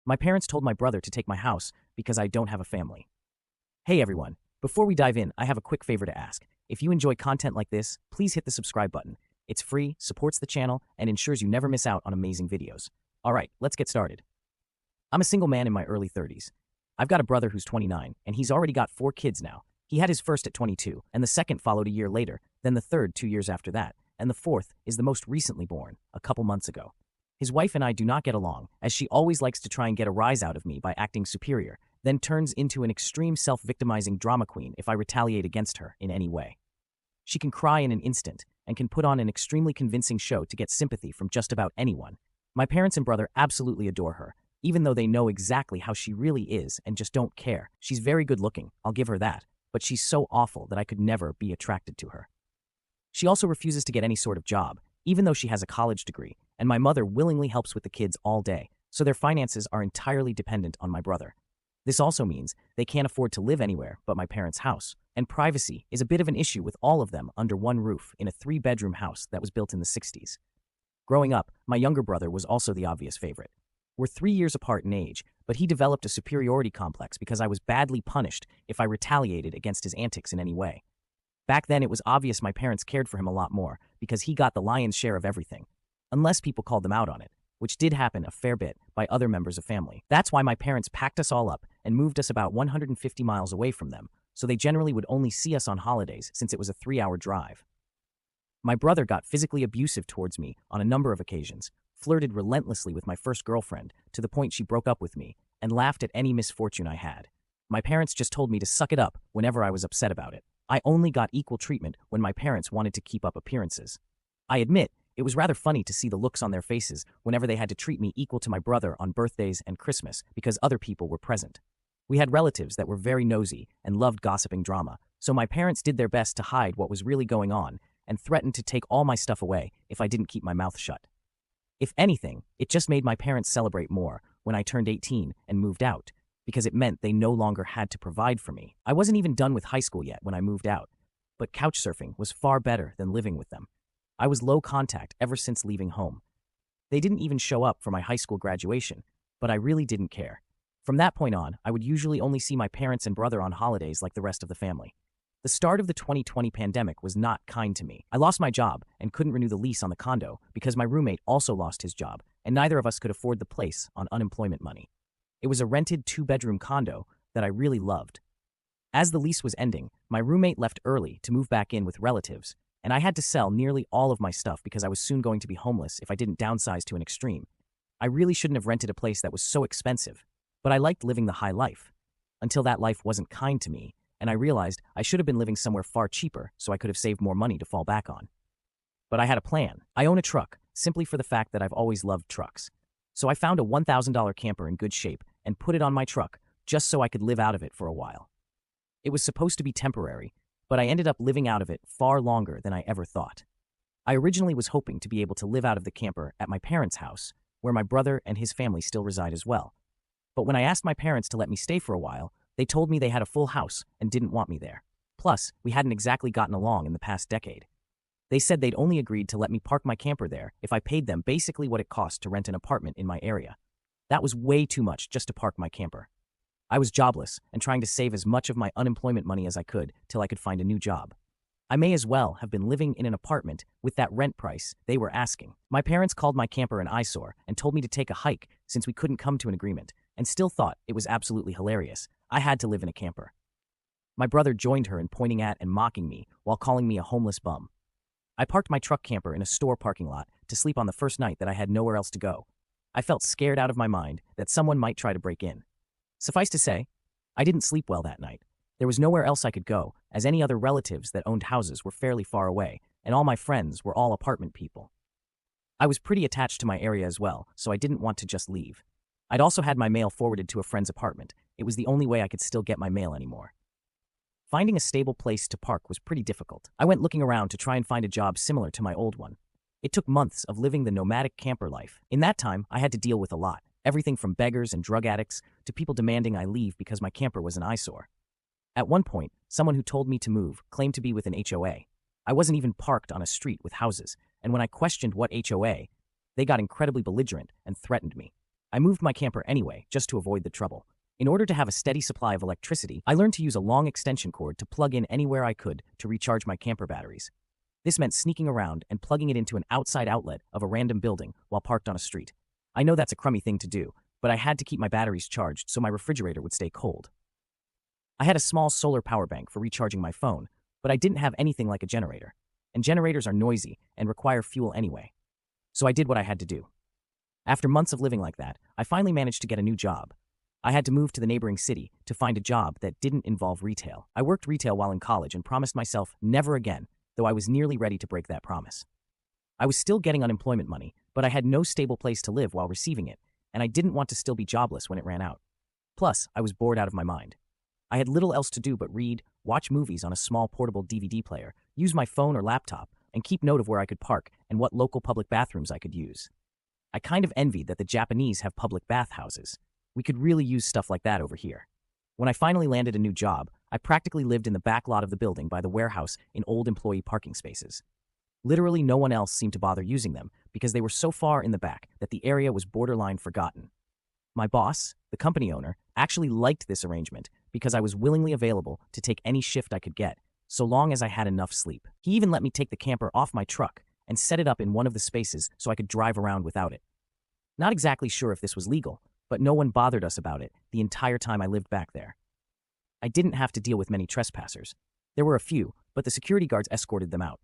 My parents told my brother to take my house because I don't have a family. Hey everyone, before we dive in, I have a quick favor to ask. If you enjoy content like this, please hit the subscribe button. It's free, supports the channel, and ensures you never miss out on amazing videos. Alright, let's get started. I'm a single man in my early 30s. I've got a brother who's 29, and he's already got 4 kids now. He had his first at 22, and the second followed a year later, then the third 2 years after that, and the fourth is the most recently born, a couple months ago. His wife and I do not get along, as she always likes to try and get a rise out of me by acting superior, then turns into an extreme self-victimizing drama queen if I retaliate against her in any way. She can cry in an instant, and can put on an extremely convincing show to get sympathy from just about anyone. My parents and brother absolutely adore her, even though they know exactly how she really is and just don't care. She's very good looking, I'll give her that, but she's so awful that I could never be attracted to her. She also refuses to get any sort of job, even though she has a college degree, and my mother willingly helps with the kids all day, so their finances are entirely dependent on my brother. This also means they can't afford to live anywhere but my parents' house, and privacy is a bit of an issue with all of them under one roof in a 3-bedroom house that was built in the 60s. Growing up, my younger brother was also the obvious favorite. We're 3 years apart in age, but he developed a superiority complex because I was badly punished if I retaliated against his antics in any way. Back then, it was obvious my parents cared for him a lot more because he got the lion's share of everything, unless people called them out on it, which did happen a fair bit by other members of family. That's why my parents packed us all up and moved us about 150 miles away from them, so they generally would only see us on holidays since it was a 3-hour drive. My brother got physically abusive towards me on a number of occasions, flirted relentlessly with my first girlfriend to the point she broke up with me, and laughed at any misfortune I had. My parents just told me to suck it up whenever I was upset about it. I only got equal treatment when my parents wanted to keep up appearances. I admit, it was rather funny to see the looks on their faces whenever they had to treat me equal to my brother on birthdays and Christmas because other people were present. We had relatives that were very nosy and loved gossiping drama, so my parents did their best to hide what was really going on and threatened to take all my stuff away if I didn't keep my mouth shut. If anything, it just made my parents celebrate more when I turned 18 and moved out, because it meant they no longer had to provide for me. I wasn't even done with high school yet when I moved out, but couch surfing was far better than living with them. I was low contact ever since leaving home. They didn't even show up for my high school graduation, but I really didn't care. From that point on, I would usually only see my parents and brother on holidays like the rest of the family. The start of the 2020 pandemic was not kind to me. I lost my job and couldn't renew the lease on the condo because my roommate also lost his job, and neither of us could afford the place on unemployment money. It was a rented 2-bedroom condo that I really loved. As the lease was ending, my roommate left early to move back in with relatives, and I had to sell nearly all of my stuff because I was soon going to be homeless if I didn't downsize to an extreme. I really shouldn't have rented a place that was so expensive, but I liked living the high life, until that life wasn't kind to me, and I realized I should have been living somewhere far cheaper so I could have saved more money to fall back on. But I had a plan. I own a truck, simply for the fact that I've always loved trucks. So I found a $1,000 camper in good shape and put it on my truck just so I could live out of it for a while. It was supposed to be temporary, but I ended up living out of it far longer than I ever thought. I originally was hoping to be able to live out of the camper at my parents' house, where my brother and his family still reside as well. But when I asked my parents to let me stay for a while, they told me they had a full house and didn't want me there. Plus, we hadn't exactly gotten along in the past decade. They said they'd only agreed to let me park my camper there if I paid them basically what it cost to rent an apartment in my area. That was way too much just to park my camper. I was jobless and trying to save as much of my unemployment money as I could till I could find a new job. I may as well have been living in an apartment with that rent price they were asking. My parents called my camper an eyesore and told me to take a hike since we couldn't come to an agreement, and still thought it was absolutely hilarious. I had to live in a camper. My brother joined her in pointing at and mocking me while calling me a homeless bum. I parked my truck camper in a store parking lot to sleep on the first night that I had nowhere else to go. I felt scared out of my mind that someone might try to break in. Suffice to say, I didn't sleep well that night. There was nowhere else I could go, as any other relatives that owned houses were fairly far away, and all my friends were all apartment people. I was pretty attached to my area as well, so I didn't want to just leave. I'd also had my mail forwarded to a friend's apartment. It was the only way I could still get my mail anymore. Finding a stable place to park was pretty difficult. I went looking around to try and find a job similar to my old one. It took months of living the nomadic camper life. In that time, I had to deal with a lot. Everything from beggars and drug addicts to people demanding I leave because my camper was an eyesore. At one point, someone who told me to move claimed to be with an HOA. I wasn't even parked on a street with houses, and when I questioned what HOA, they got incredibly belligerent and threatened me. I moved my camper anyway, just to avoid the trouble. In order to have a steady supply of electricity, I learned to use a long extension cord to plug in anywhere I could to recharge my camper batteries. This meant sneaking around and plugging it into an outside outlet of a random building while parked on a street. I know that's a crummy thing to do, but I had to keep my batteries charged so my refrigerator would stay cold. I had a small solar power bank for recharging my phone, but I didn't have anything like a generator, and generators are noisy and require fuel anyway. So I did what I had to do. After months of living like that, I finally managed to get a new job. I had to move to the neighboring city to find a job that didn't involve retail. I worked retail while in college and promised myself never again, though I was nearly ready to break that promise. I was still getting unemployment money, but I had no stable place to live while receiving it, and I didn't want to still be jobless when it ran out. Plus, I was bored out of my mind. I had little else to do but read, watch movies on a small portable DVD player, use my phone or laptop, and keep note of where I could park and what local public bathrooms I could use. I kind of envied that the Japanese have public bathhouses. We could really use stuff like that over here. When I finally landed a new job, I practically lived in the back lot of the building by the warehouse in old employee parking spaces. Literally no one else seemed to bother using them because they were so far in the back that the area was borderline forgotten. My boss, the company owner, actually liked this arrangement because I was willingly available to take any shift I could get, so long as I had enough sleep. He even let me take the camper off my truck and set it up in one of the spaces so I could drive around without it. Not exactly sure if this was legal, but no one bothered us about it the entire time I lived back there. I didn't have to deal with many trespassers. There were a few, but the security guards escorted them out.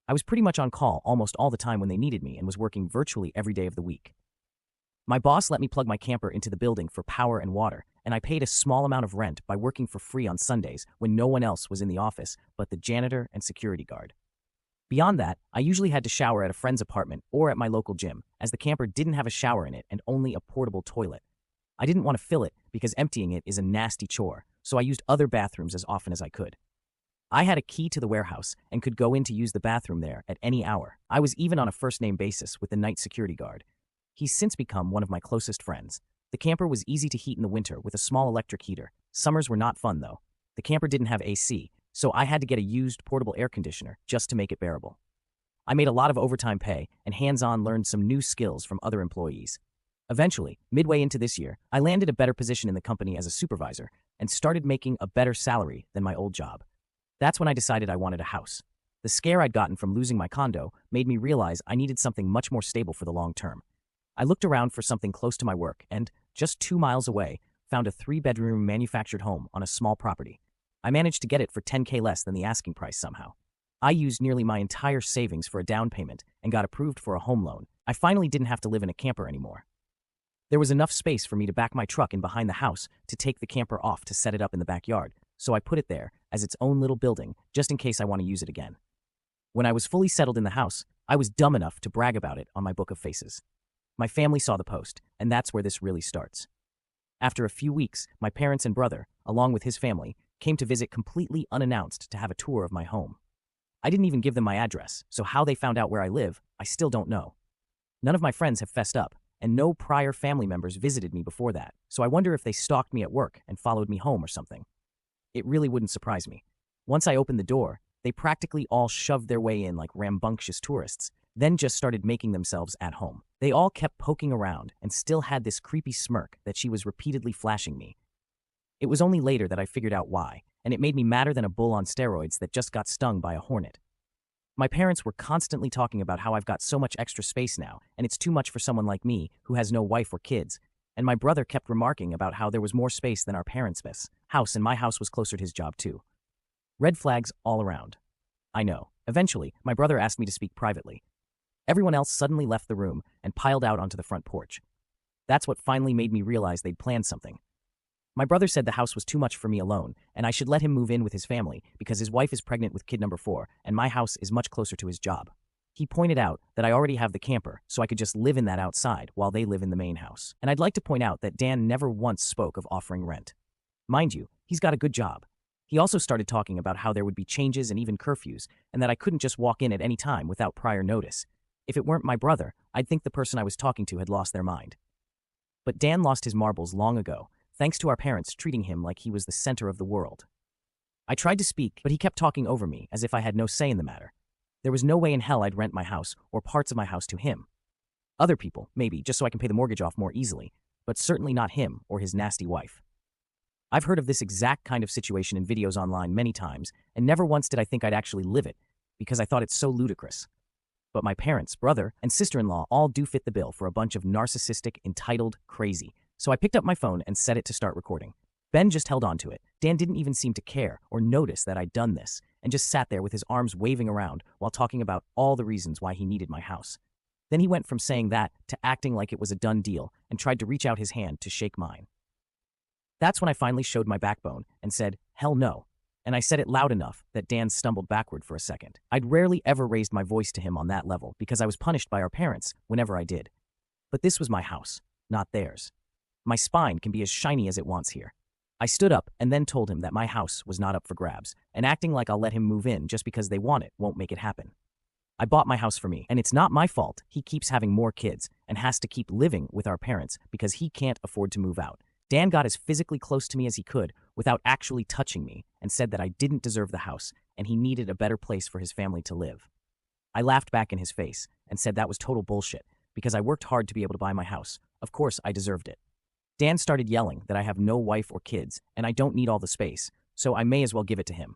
I was pretty much on call almost all the time when they needed me and was working virtually every day of the week. My boss let me plug my camper into the building for power and water, and I paid a small amount of rent by working for free on Sundays when no one else was in the office but the janitor and security guard. Beyond that, I usually had to shower at a friend's apartment or at my local gym, as the camper didn't have a shower in it and only a portable toilet. I didn't want to fill it because emptying it is a nasty chore, so I used other bathrooms as often as I could. I had a key to the warehouse and could go in to use the bathroom there at any hour. I was even on a first-name basis with the night security guard. He's since become one of my closest friends. The camper was easy to heat in the winter with a small electric heater. Summers were not fun, though. The camper didn't have AC, so I had to get a used portable air conditioner just to make it bearable. I made a lot of overtime pay and hands-on learned some new skills from other employees. Eventually, midway into this year, I landed a better position in the company as a supervisor and started making a better salary than my old job. That's when I decided I wanted a house. The scare I'd gotten from losing my condo made me realize I needed something much more stable for the long term. I looked around for something close to my work and, just 2 miles away, found a 3-bedroom manufactured home on a small property. I managed to get it for $10,000 less than the asking price somehow. I used nearly my entire savings for a down payment and got approved for a home loan. I finally didn't have to live in a camper anymore. There was enough space for me to back my truck in behind the house to take the camper off to set it up in the backyard, so I put it there as its own little building just in case I want to use it again. When I was fully settled in the house, I was dumb enough to brag about it on my book of faces. My family saw the post, and that's where this really starts. After a few weeks, my parents and brother, along with his family, came to visit completely unannounced to have a tour of my home. I didn't even give them my address, so how they found out where I live, I still don't know. None of my friends have fessed up, and no prior family members visited me before that, so I wonder if they stalked me at work and followed me home or something. It really wouldn't surprise me. Once I opened the door, they practically all shoved their way in like rambunctious tourists, then just started making themselves at home. They all kept poking around and still had this creepy smirk that she was repeatedly flashing me. It was only later that I figured out why, and it made me madder than a bull on steroids that just got stung by a hornet. My parents were constantly talking about how I've got so much extra space now, and it's too much for someone like me who has no wife or kids, and my brother kept remarking about how there was more space than our parents' house, and my house was closer to his job too. Red flags all around. I know. Eventually, my brother asked me to speak privately. Everyone else suddenly left the room and piled out onto the front porch. That's what finally made me realize they'd planned something. My brother said the house was too much for me alone, and I should let him move in with his family because his wife is pregnant with kid number 4, and my house is much closer to his job. He pointed out that I already have the camper, so I could just live in that outside while they live in the main house. And I'd like to point out that Dan never once spoke of offering rent. Mind you, he's got a good job. He also started talking about how there would be changes and even curfews, and that I couldn't just walk in at any time without prior notice. If it weren't my brother, I'd think the person I was talking to had lost their mind. But Dan lost his marbles long ago, thanks to our parents treating him like he was the center of the world. I tried to speak, but he kept talking over me as if I had no say in the matter. There was no way in hell I'd rent my house or parts of my house to him. Other people, maybe, just so I can pay the mortgage off more easily, but certainly not him or his nasty wife. I've heard of this exact kind of situation in videos online many times, and never once did I think I'd actually live it, because I thought it's so ludicrous. But my parents, brother, and sister-in-law all do fit the bill for a bunch of narcissistic, entitled crazy. So I picked up my phone and set it to start recording. Ben just held on to it. Dan didn't even seem to care or notice that I'd done this, and just sat there with his arms waving around while talking about all the reasons why he needed my house. Then he went from saying that to acting like it was a done deal and tried to reach out his hand to shake mine. That's when I finally showed my backbone and said, "Hell no." And I said it loud enough that Dan stumbled backward for a second. I'd rarely ever raised my voice to him on that level because I was punished by our parents whenever I did. But this was my house, not theirs. My spine can be as shiny as it wants here. I stood up and then told him that my house was not up for grabs, and acting like I'll let him move in just because they want it won't make it happen. I bought my house for me, and it's not my fault he keeps having more kids and has to keep living with our parents because he can't afford to move out. Dan got as physically close to me as he could without actually touching me and said that I didn't deserve the house and he needed a better place for his family to live. I laughed back in his face and said that was total bullshit because I worked hard to be able to buy my house. Of course, I deserved it. Dan started yelling that I have no wife or kids and I don't need all the space, so I may as well give it to him.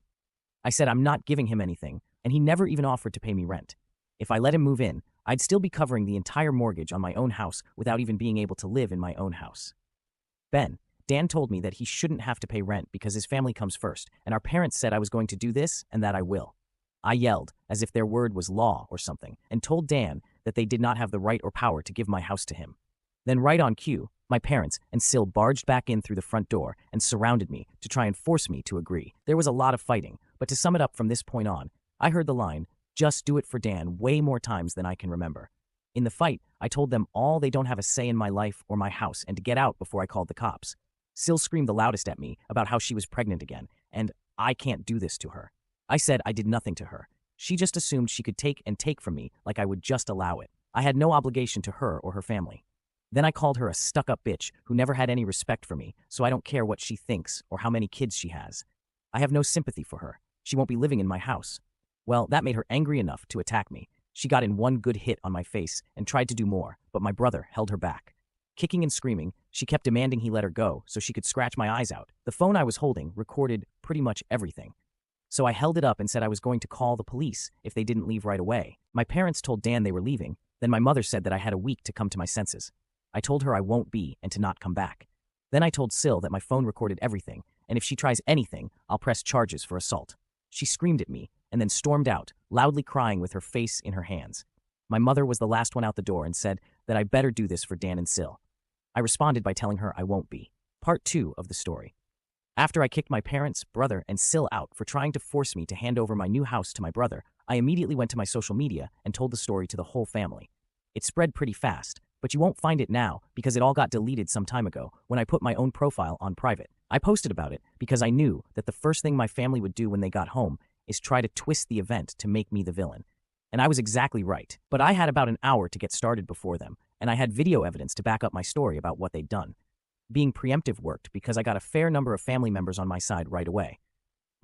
I said I'm not giving him anything, and he never even offered to pay me rent. If I let him move in, I'd still be covering the entire mortgage on my own house without even being able to live in my own house. Dan told me that he shouldn't have to pay rent because his family comes first, and our parents said I was going to do this and that I will. I yelled, as if their word was law or something, and told Dan that they did not have the right or power to give my house to him. Then right on cue, my parents and Sil barged back in through the front door and surrounded me to try and force me to agree. There was a lot of fighting, but to sum it up from this point on, I heard the line, "Just do it for Dan," way more times than I can remember. In the fight, I told them all they don't have a say in my life or my house and to get out before I called the cops. Sil screamed the loudest at me about how she was pregnant again, and I can't do this to her. I said I did nothing to her. She just assumed she could take and take from me like I would just allow it. I had no obligation to her or her family. Then I called her a stuck-up bitch who never had any respect for me, so I don't care what she thinks or how many kids she has. I have no sympathy for her. She won't be living in my house. Well, that made her angry enough to attack me. She got in one good hit on my face and tried to do more, but my brother held her back. Kicking and screaming, she kept demanding he let her go so she could scratch my eyes out. The phone I was holding recorded pretty much everything. So I held it up and said I was going to call the police if they didn't leave right away. My parents told Dan they were leaving. Then my mother said that I had a week to come to my senses. I told her I won't be and to not come back. Then I told Sil that my phone recorded everything, and if she tries anything, I'll press charges for assault. She screamed at me and then stormed out, loudly crying with her face in her hands. My mother was the last one out the door and said that I better do this for Dan and Sil. I responded by telling her I won't be. Part 2 of the story. After I kicked my parents, brother, and Sil out for trying to force me to hand over my new house to my brother, I immediately went to my social media and told the story to the whole family. It spread pretty fast, but you won't find it now because it all got deleted some time ago when I put my own profile on private. I posted about it because I knew that the first thing my family would do when they got home is try to twist the event to make me the villain. And I was exactly right, but I had about an hour to get started before them, and I had video evidence to back up my story about what they'd done. Being preemptive worked because I got a fair number of family members on my side right away.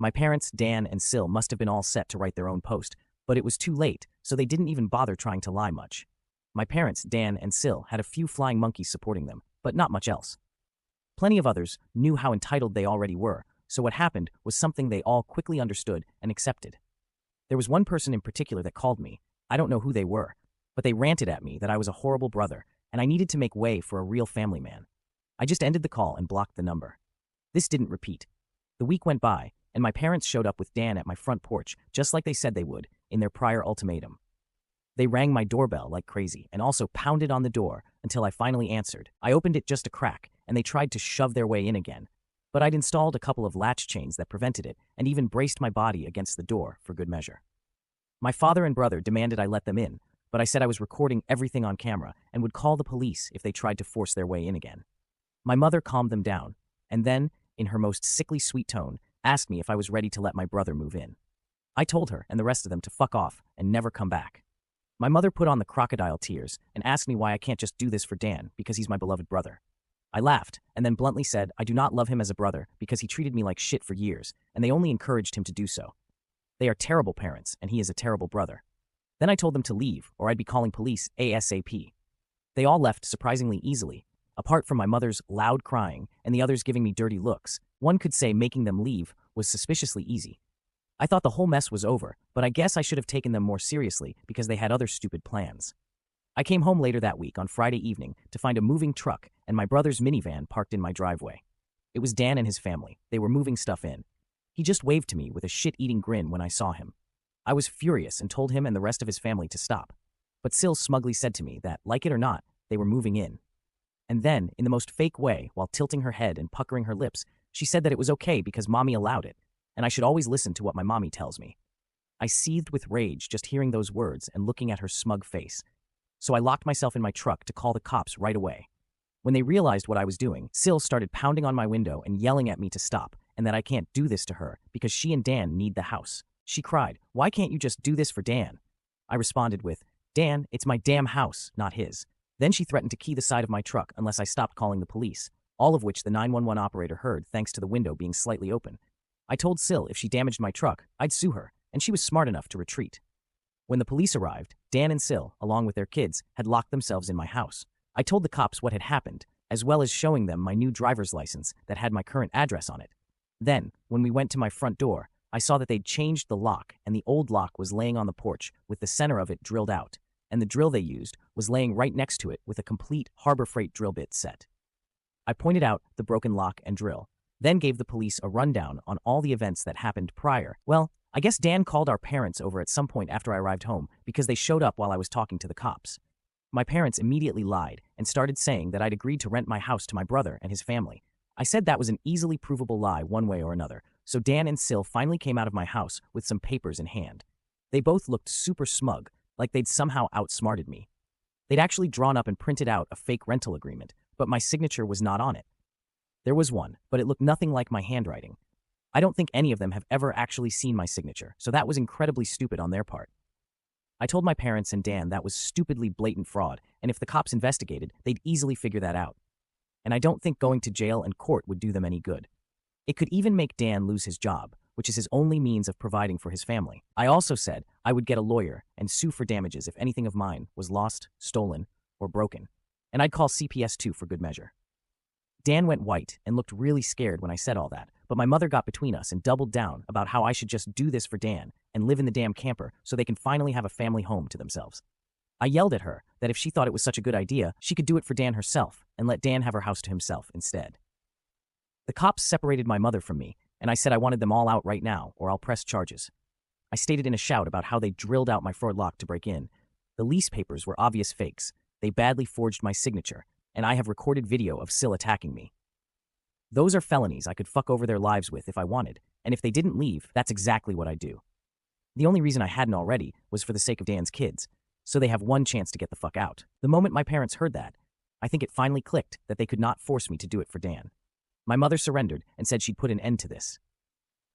My parents, Dan, and Sil must have been all set to write their own post, but it was too late, so they didn't even bother trying to lie much. My parents, Dan, and Sil had a few flying monkeys supporting them, but not much else. Plenty of others knew how entitled they already were, so what happened was something they all quickly understood and accepted. There was one person in particular that called me. I don't know who they were, but they ranted at me that I was a horrible brother, and I needed to make way for a real family man. I just ended the call and blocked the number. This didn't repeat. The week went by, and my parents showed up with Dan at my front porch, just like they said they would, in their prior ultimatum. They rang my doorbell like crazy, and also pounded on the door until I finally answered. I opened it just a crack, and they tried to shove their way in again. But I'd installed a couple of latch chains that prevented it, and even braced my body against the door for good measure. My father and brother demanded I let them in, but I said I was recording everything on camera and would call the police if they tried to force their way in again. My mother calmed them down, and then, in her most sickly sweet tone, asked me if I was ready to let my brother move in. I told her and the rest of them to fuck off and never come back. My mother put on the crocodile tears and asked me why I can't just do this for Dan because he's my beloved brother. I laughed and then bluntly said I do not love him as a brother because he treated me like shit for years, and they only encouraged him to do so. They are terrible parents, and he is a terrible brother. Then I told them to leave, or I'd be calling police ASAP. They all left surprisingly easily, Apart from my mother's loud crying and the others giving me dirty looks, one could say making them leave was suspiciously easy. I thought the whole mess was over, but I guess I should have taken them more seriously because they had other stupid plans. I came home later that week on Friday evening to find a moving truck and my brother's minivan parked in my driveway. It was Dan and his family. They were moving stuff in. He just waved to me with a shit-eating grin when I saw him. I was furious and told him and the rest of his family to stop. But Sil smugly said to me that, like it or not, they were moving in. And then, in the most fake way, while tilting her head and puckering her lips, she said that it was okay because mommy allowed it, and I should always listen to what my mommy tells me. I seethed with rage just hearing those words and looking at her smug face. So I locked myself in my truck to call the cops right away. When they realized what I was doing, Sil started pounding on my window and yelling at me to stop, and that I can't do this to her because she and Dan need the house. She cried, "Why can't you just do this for Dan?" I responded with, "Dan, it's my damn house, not his." Then she threatened to key the side of my truck unless I stopped calling the police, all of which the 911 operator heard thanks to the window being slightly open. I told Sil if she damaged my truck, I'd sue her, and she was smart enough to retreat. When the police arrived, Dan and Sil, along with their kids, had locked themselves in my house. I told the cops what had happened, as well as showing them my new driver's license that had my current address on it. Then, when we went to my front door, I saw that they'd changed the lock and the old lock was laying on the porch with the center of it drilled out, and the drill they used was laying right next to it with a complete Harbor Freight drill bit set. I pointed out the broken lock and drill, then gave the police a rundown on all the events that happened prior. Well, I guess Dan called our parents over at some point after I arrived home because they showed up while I was talking to the cops. My parents immediately lied and started saying that I'd agreed to rent my house to my brother and his family. I said that was an easily provable lie one way or another, so Dan and Sil finally came out of my house with some papers in hand. They both looked super smug, like they'd somehow outsmarted me. They'd actually drawn up and printed out a fake rental agreement, but my signature was not on it. There was one, but it looked nothing like my handwriting. I don't think any of them have ever actually seen my signature, so that was incredibly stupid on their part. I told my parents and Dan that was stupidly blatant fraud, and if the cops investigated, they'd easily figure that out. And I don't think going to jail and court would do them any good. It could even make Dan lose his job, which is his only means of providing for his family. I also said I would get a lawyer and sue for damages if anything of mine was lost, stolen, or broken, and I'd call CPS too for good measure. Dan went white and looked really scared when I said all that, but my mother got between us and doubled down about how I should just do this for Dan and live in the damn camper so they can finally have a family home to themselves. I yelled at her that if she thought it was such a good idea, she could do it for Dan herself and let Dan have her house to himself instead. The cops separated my mother from me, and I said I wanted them all out right now or I'll press charges. I stated in a shout about how they drilled out my front lock to break in. The lease papers were obvious fakes. They badly forged my signature, and I have recorded video of Sil attacking me. Those are felonies I could fuck over their lives with if I wanted, and if they didn't leave, that's exactly what I'd do. The only reason I hadn't already was for the sake of Dan's kids, so they have one chance to get the fuck out. The moment my parents heard that, I think it finally clicked that they could not force me to do it for Dan. My mother surrendered and said she'd put an end to this.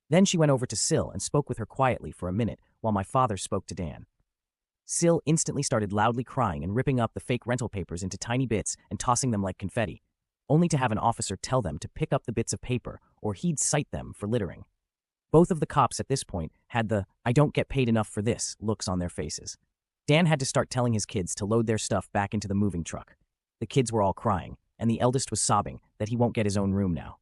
Then she went over to Sil and spoke with her quietly for a minute while my father spoke to Dan. Sil instantly started loudly crying and ripping up the fake rental papers into tiny bits and tossing them like confetti, only to have an officer tell them to pick up the bits of paper or he'd cite them for littering. Both of the cops at this point had the "I don't get paid enough for this" looks on their faces. Dan had to start telling his kids to load their stuff back into the moving truck. The kids were all crying, and the eldest was sobbing that he won't get his own room now.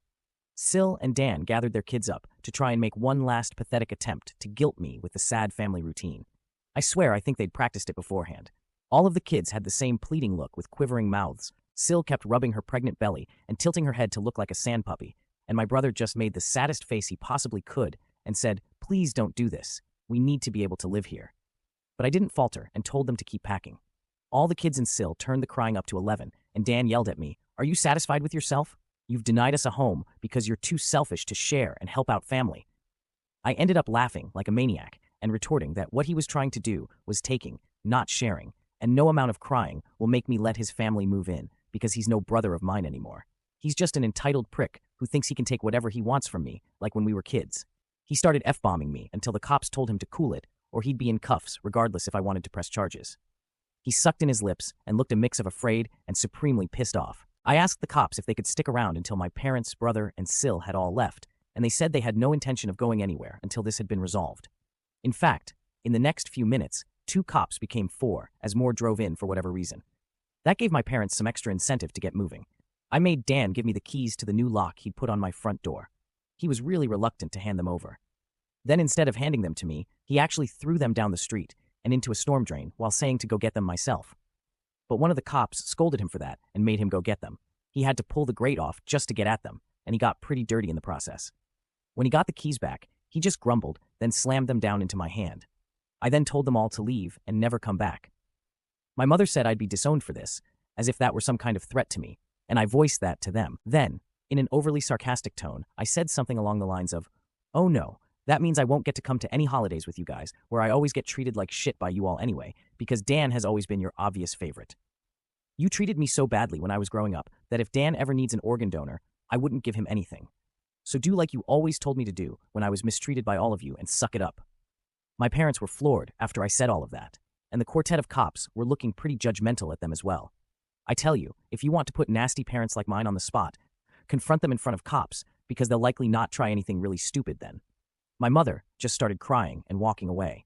Sil and Dan gathered their kids up to try and make one last pathetic attempt to guilt me with the sad family routine. I swear I think they'd practiced it beforehand. All of the kids had the same pleading look with quivering mouths. Sil kept rubbing her pregnant belly and tilting her head to look like a sand puppy, and my brother just made the saddest face he possibly could and said, "Please don't do this. We need to be able to live here." But I didn't falter and told them to keep packing. All the kids in Sil turned the crying up to 11, and Dan yelled at me, "Are you satisfied with yourself? You've denied us a home because you're too selfish to share and help out family." I ended up laughing like a maniac and retorting that what he was trying to do was taking, not sharing, and no amount of crying will make me let his family move in because he's no brother of mine anymore. He's just an entitled prick who thinks he can take whatever he wants from me, like when we were kids. He started F-bombing me until the cops told him to cool it or he'd be in cuffs regardless if I wanted to press charges. He sucked in his lips and looked a mix of afraid and supremely pissed off. I asked the cops if they could stick around until my parents, brother, and Sil had all left, and they said they had no intention of going anywhere until this had been resolved. In fact, in the next few minutes, 2 cops became 4 as more drove in for whatever reason. That gave my parents some extra incentive to get moving. I made Dan give me the keys to the new lock he'd put on my front door. He was really reluctant to hand them over. Then instead of handing them to me, he actually threw them down the street and into a storm drain while saying to go get them myself. But one of the cops scolded him for that and made him go get them. He had to pull the grate off just to get at them, and he got pretty dirty in the process. When he got the keys back, he just grumbled, then slammed them down into my hand. I then told them all to leave and never come back. My mother said I'd be disowned for this, as if that were some kind of threat to me, and I voiced that to them. Then, in an overly sarcastic tone, I said something along the lines of, "Oh no, that means I won't get to come to any holidays with you guys, where I always get treated like shit by you all anyway, because Dan has always been your obvious favorite. You treated me so badly when I was growing up that if Dan ever needs an organ donor, I wouldn't give him anything. So do like you always told me to do when I was mistreated by all of you and suck it up." My parents were floored after I said all of that, and the quartet of cops were looking pretty judgmental at them as well. I tell you, if you want to put nasty parents like mine on the spot, confront them in front of cops, because they'll likely not try anything really stupid then. My mother just started crying and walking away.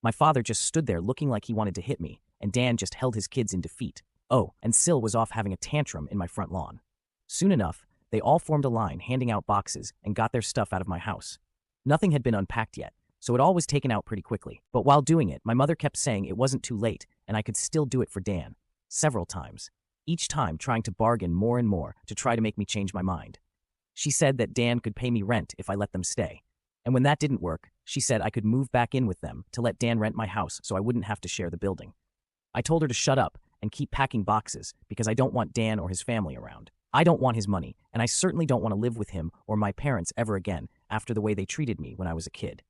My father just stood there looking like he wanted to hit me, and Dan just held his kids in defeat. Oh, and Sil was off having a tantrum in my front lawn. Soon enough, they all formed a line handing out boxes and got their stuff out of my house. Nothing had been unpacked yet, so it all was taken out pretty quickly. But while doing it, my mother kept saying it wasn't too late and I could still do it for Dan, several times, each time trying to bargain more and more to try to make me change my mind. She said that Dan could pay me rent if I let them stay. And when that didn't work, she said I could move back in with them to let Dan rent my house so I wouldn't have to share the building. I told her to shut up and keep packing boxes because I don't want Dan or his family around. I don't want his money, and I certainly don't want to live with him or my parents ever again after the way they treated me when I was a kid.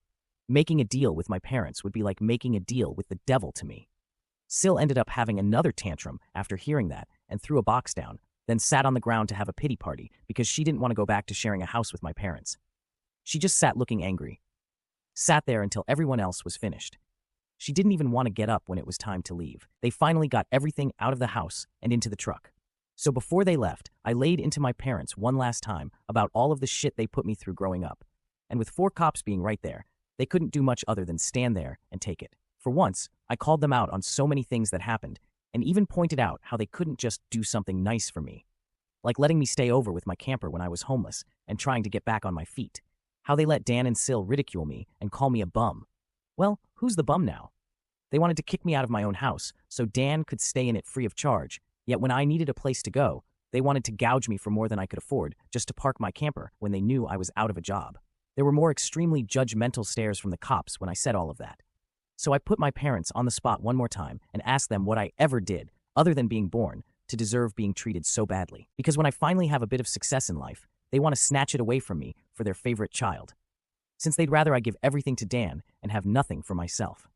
Making a deal with my parents would be like making a deal with the devil to me. Sil ended up having another tantrum after hearing that and threw a box down, then sat on the ground to have a pity party because she didn't want to go back to sharing a house with my parents. She just sat looking angry. Sat there until everyone else was finished. She didn't even want to get up when it was time to leave. They finally got everything out of the house and into the truck. So before they left, I laid into my parents one last time about all of the shit they put me through growing up. And with 4 cops being right there, they couldn't do much other than stand there and take it. For once, I called them out on so many things that happened, and even pointed out how they couldn't just do something nice for me. Like letting me stay over with my camper when I was homeless and trying to get back on my feet. How they let Dan and Sil ridicule me and call me a bum. Well, who's the bum now? They wanted to kick me out of my own house so Dan could stay in it free of charge, yet when I needed a place to go, they wanted to gouge me for more than I could afford just to park my camper when they knew I was out of a job. There were more extremely judgmental stares from the cops when I said all of that. So I put my parents on the spot one more time and asked them what I ever did, other than being born, to deserve being treated so badly. Because when I finally have a bit of success in life, they want to snatch it away from me for their favorite child. Since they'd rather I give everything to Dan and have nothing for myself.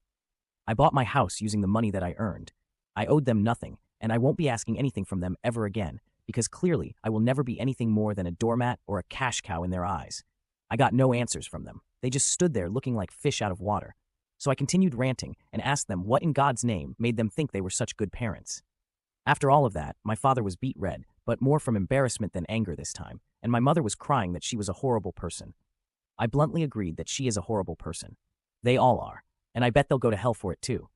I bought my house using the money that I earned. I owed them nothing, and I won't be asking anything from them ever again, because clearly I will never be anything more than a doormat or a cash cow in their eyes. I got no answers from them. They just stood there looking like fish out of water. So I continued ranting and asked them what in God's name made them think they were such good parents. After all of that, my father was beet red, but more from embarrassment than anger this time, and my mother was crying that she was a horrible person. I bluntly agreed that she is a horrible person. They all are, and I bet they'll go to hell for it too.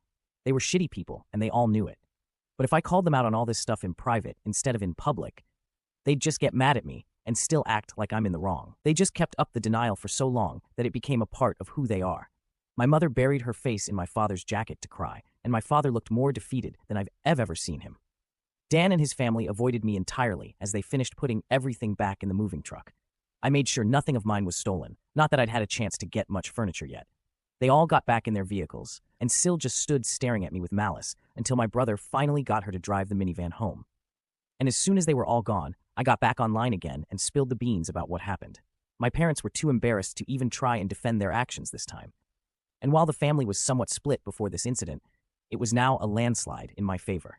They were shitty people, and they all knew it. But if I called them out on all this stuff in private instead of in public, they'd just get mad at me and still act like I'm in the wrong. They just kept up the denial for so long that it became a part of who they are. My mother buried her face in my father's jacket to cry, and my father looked more defeated than I've ever seen him. Dan and his family avoided me entirely as they finished putting everything back in the moving truck. I made sure nothing of mine was stolen, not that I'd had a chance to get much furniture yet. They all got back in their vehicles, and Sil just stood staring at me with malice until my brother finally got her to drive the minivan home. And as soon as they were all gone, I got back online again and spilled the beans about what happened. My parents were too embarrassed to even try and defend their actions this time. And while the family was somewhat split before this incident, it was now a landslide in my favor.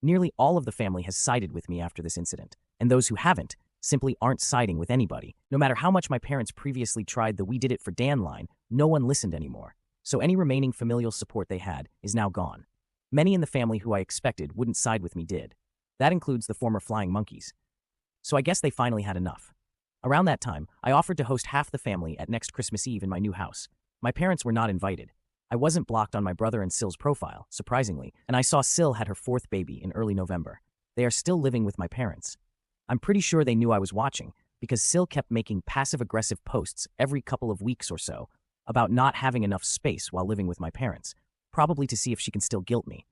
Nearly all of the family has sided with me after this incident, and those who haven't simply aren't siding with anybody. No matter how much my parents previously tried the "we did it for Dan" line, no one listened anymore. So any remaining familial support they had is now gone. Many in the family who I expected wouldn't side with me did. That includes the former flying monkeys. So I guess they finally had enough. Around that time, I offered to host half the family at next Christmas Eve in my new house. My parents were not invited. I wasn't blocked on my brother and Sil's profile, surprisingly, and I saw Sil had her 4th baby in early November. They are still living with my parents. I'm pretty sure they knew I was watching because Sil kept making passive-aggressive posts every couple of weeks or so about not having enough space while living with my parents, probably to see if she can still guilt me.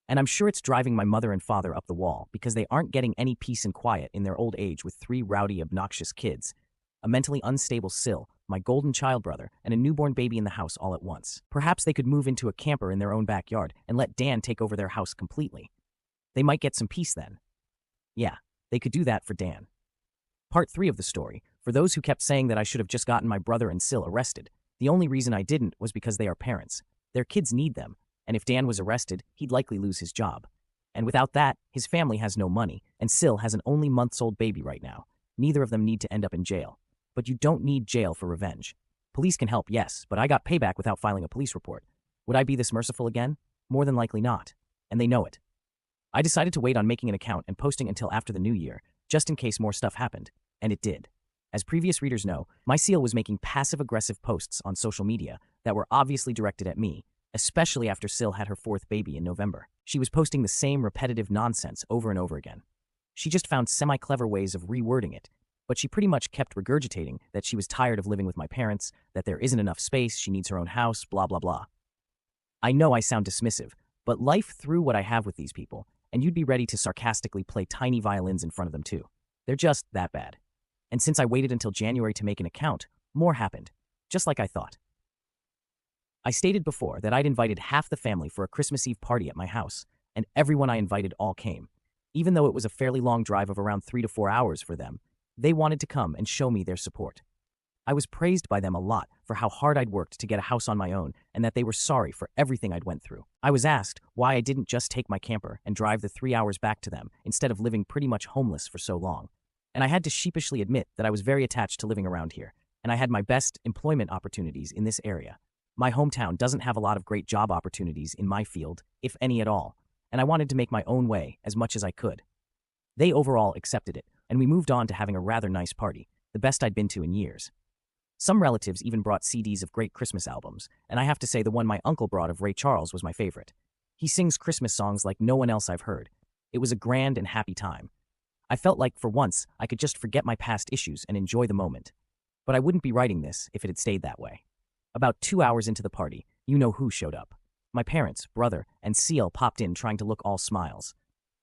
And I'm sure it's driving my mother and father up the wall because they aren't getting any peace and quiet in their old age with 3 rowdy, obnoxious kids, a mentally unstable Sil, my golden child brother, and a newborn baby in the house all at once. Perhaps they could move into a camper in their own backyard and let Dan take over their house completely. They might get some peace then. Yeah, they could do that for Dan. Part 3 of the story. For those who kept saying that I should have just gotten my brother and Sil arrested, the only reason I didn't was because they are parents. Their kids need them, and if Dan was arrested, he'd likely lose his job. And without that, his family has no money, and Sil has an only months-old baby right now. Neither of them need to end up in jail. But you don't need jail for revenge. Police can help, yes, but I got payback without filing a police report. Would I be this merciful again? More than likely not. And they know it. I decided to wait on making an account and posting until after the new year, just in case more stuff happened. And it did. As previous readers know, my Seal was making passive-aggressive posts on social media that were obviously directed at me, especially after Sil had her 4th baby in November. She was posting the same repetitive nonsense over and over again. She just found semi-clever ways of rewording it, but she pretty much kept regurgitating that she was tired of living with my parents, that there isn't enough space, she needs her own house, blah blah blah. I know I sound dismissive, but life threw what I have with these people, and you'd be ready to sarcastically play tiny violins in front of them too. They're just that bad. And since I waited until January to make an account, more happened, just like I thought. I stated before that I'd invited half the family for a Christmas Eve party at my house, and everyone I invited all came. Even though it was a fairly long drive of around 3 to 4 hours for them, they wanted to come and show me their support. I was praised by them a lot for how hard I'd worked to get a house on my own and that they were sorry for everything I'd went through. I was asked why I didn't just take my camper and drive the 3 hours back to them instead of living pretty much homeless for so long. And I had to sheepishly admit that I was very attached to living around here, and I had my best employment opportunities in this area. My hometown doesn't have a lot of great job opportunities in my field, if any at all, and I wanted to make my own way as much as I could. They overall accepted it, and we moved on to having a rather nice party, the best I'd been to in years. Some relatives even brought CDs of great Christmas albums, and I have to say the one my uncle brought of Ray Charles was my favorite. He sings Christmas songs like no one else I've heard. It was a grand and happy time. I felt like, for once, I could just forget my past issues and enjoy the moment. But I wouldn't be writing this if it had stayed that way. About 2 hours into the party, you know who showed up. My parents, brother, and Seal popped in trying to look all smiles.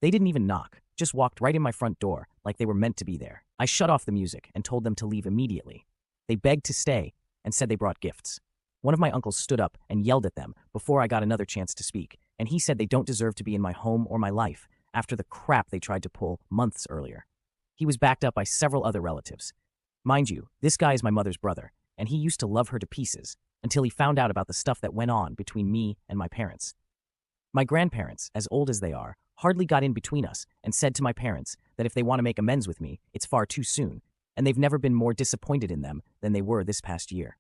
They didn't even knock, just walked right in my front door like they were meant to be there. I shut off the music and told them to leave immediately. They begged to stay and said they brought gifts. One of my uncles stood up and yelled at them before I got another chance to speak, and he said they don't deserve to be in my home or my life after the crap they tried to pull months earlier. He was backed up by several other relatives. Mind you, this guy is my mother's brother, and he used to love her to pieces until he found out about the stuff that went on between me and my parents. My grandparents, as old as they are, hardly got in between us and said to my parents that if they want to make amends with me, it's far too soon, and they've never been more disappointed in them than they were this past year.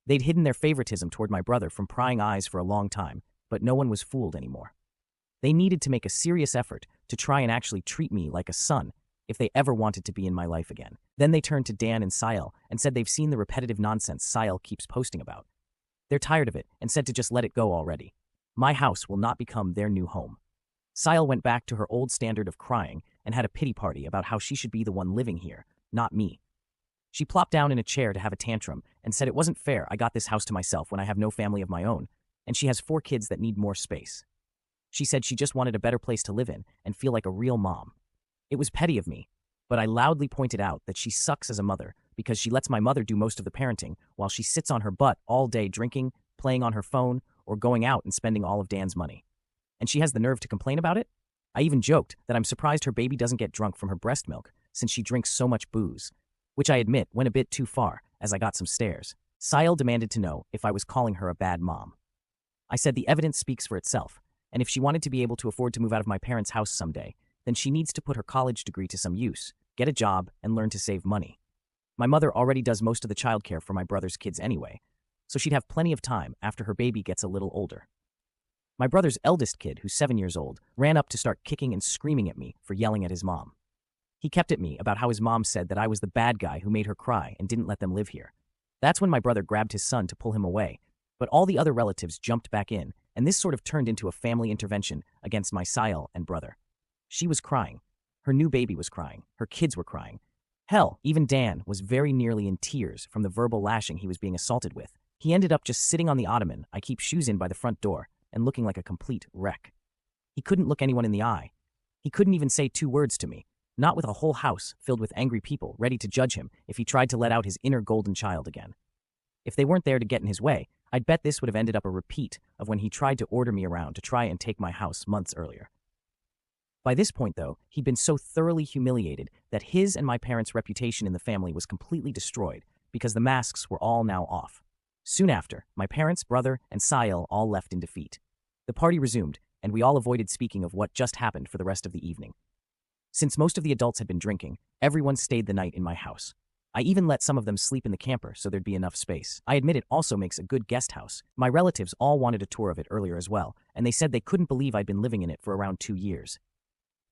They'd hidden their favoritism toward my brother from prying eyes for a long time, but no one was fooled anymore. They needed to make a serious effort to try and actually treat me like a son if they ever wanted to be in my life again. Then they turned to Dan and Sael and said they've seen the repetitive nonsense Sael keeps posting about. They're tired of it and said to just let it go already. My house will not become their new home. Sael went back to her old standard of crying and had a pity party about how she should be the one living here, not me. She plopped down in a chair to have a tantrum and said it wasn't fair I got this house to myself when I have no family of my own, and she has 4 kids that need more space. She said she just wanted a better place to live in and feel like a real mom. It was petty of me, but I loudly pointed out that she sucks as a mother because she lets my mother do most of the parenting while she sits on her butt all day drinking, playing on her phone, or going out and spending all of Dan's money. And she has the nerve to complain about it? I even joked that I'm surprised her baby doesn't get drunk from her breast milk since she drinks so much booze, which I admit went a bit too far as I got some stares. Sael demanded to know if I was calling her a bad mom. I said the evidence speaks for itself, and if she wanted to be able to afford to move out of my parents' house someday, then she needs to put her college degree to some use, get a job, and learn to save money. My mother already does most of the childcare for my brother's kids anyway, so she'd have plenty of time after her baby gets a little older. My brother's eldest kid, who's 7 years old, ran up to start kicking and screaming at me for yelling at his mom. He kept at me about how his mom said that I was the bad guy who made her cry and didn't let them live here. That's when my brother grabbed his son to pull him away, but all the other relatives jumped back in, and this sort of turned into a family intervention against my Sael and brother. She was crying. Her new baby was crying. Her kids were crying. Hell, even Dan was very nearly in tears from the verbal lashing he was being assaulted with. He ended up just sitting on the ottoman I keep shoes in by the front door and looking like a complete wreck. He couldn't look anyone in the eye. He couldn't even say 2 words to me, not with a whole house filled with angry people ready to judge him if he tried to let out his inner golden child again. If they weren't there to get in his way, I'd bet this would have ended up a repeat of when he tried to order me around to try and take my house months earlier. By this point, though, he'd been so thoroughly humiliated that his and my parents' reputation in the family was completely destroyed because the masks were all now off. Soon after, my parents, brother, and Sael all left in defeat. The party resumed, and we all avoided speaking of what just happened for the rest of the evening. Since most of the adults had been drinking, everyone stayed the night in my house. I even let some of them sleep in the camper so there'd be enough space. I admit it also makes a good guest house. My relatives all wanted a tour of it earlier as well, and they said they couldn't believe I'd been living in it for around 2 years.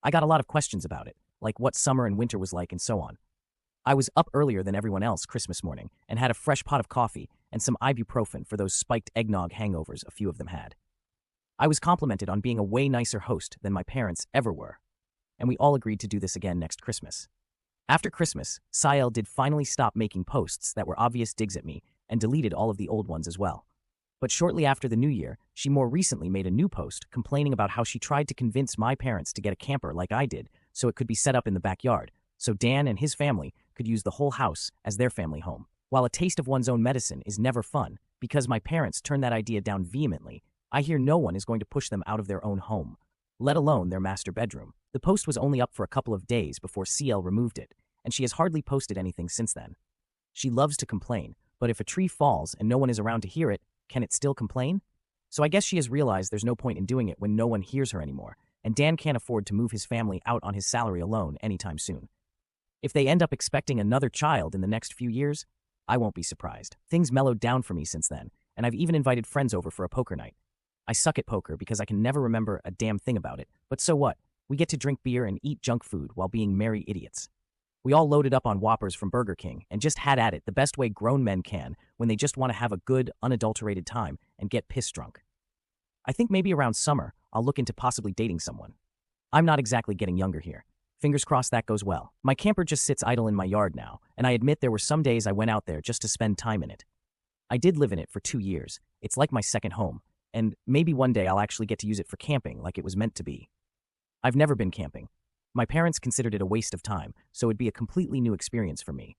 I got a lot of questions about it, like what summer and winter was like and so on. I was up earlier than everyone else Christmas morning and had a fresh pot of coffee and some ibuprofen for those spiked eggnog hangovers a few of them had. I was complimented on being a way nicer host than my parents ever were, and we all agreed to do this again next Christmas. After Christmas, Sael did finally stop making posts that were obvious digs at me and deleted all of the old ones as well. But shortly after the new year, she more recently made a new post complaining about how she tried to convince my parents to get a camper like I did so it could be set up in the backyard, so Dan and his family could use the whole house as their family home. While a taste of one's own medicine is never fun, because my parents turned that idea down vehemently, I hear no one is going to push them out of their own home, let alone their master bedroom. The post was only up for a couple of days before CL removed it, and she has hardly posted anything since then. She loves to complain, but if a tree falls and no one is around to hear it, can it still complain? So I guess she has realized there's no point in doing it when no one hears her anymore, and Dan can't afford to move his family out on his salary alone anytime soon. If they end up expecting another child in the next few years, I won't be surprised. Things mellowed down for me since then, and I've even invited friends over for a poker night. I suck at poker because I can never remember a damn thing about it, but so what? We get to drink beer and eat junk food while being merry idiots. We all loaded up on Whoppers from Burger King and just had at it the best way grown men can when they just want to have a good, unadulterated time and get piss drunk. I think maybe around summer, I'll look into possibly dating someone. I'm not exactly getting younger here. Fingers crossed that goes well. My camper just sits idle in my yard now, and I admit there were some days I went out there just to spend time in it. I did live in it for 2 years. It's like my second home, and maybe one day I'll actually get to use it for camping like it was meant to be. I've never been camping. My parents considered it a waste of time, so it'd be a completely new experience for me.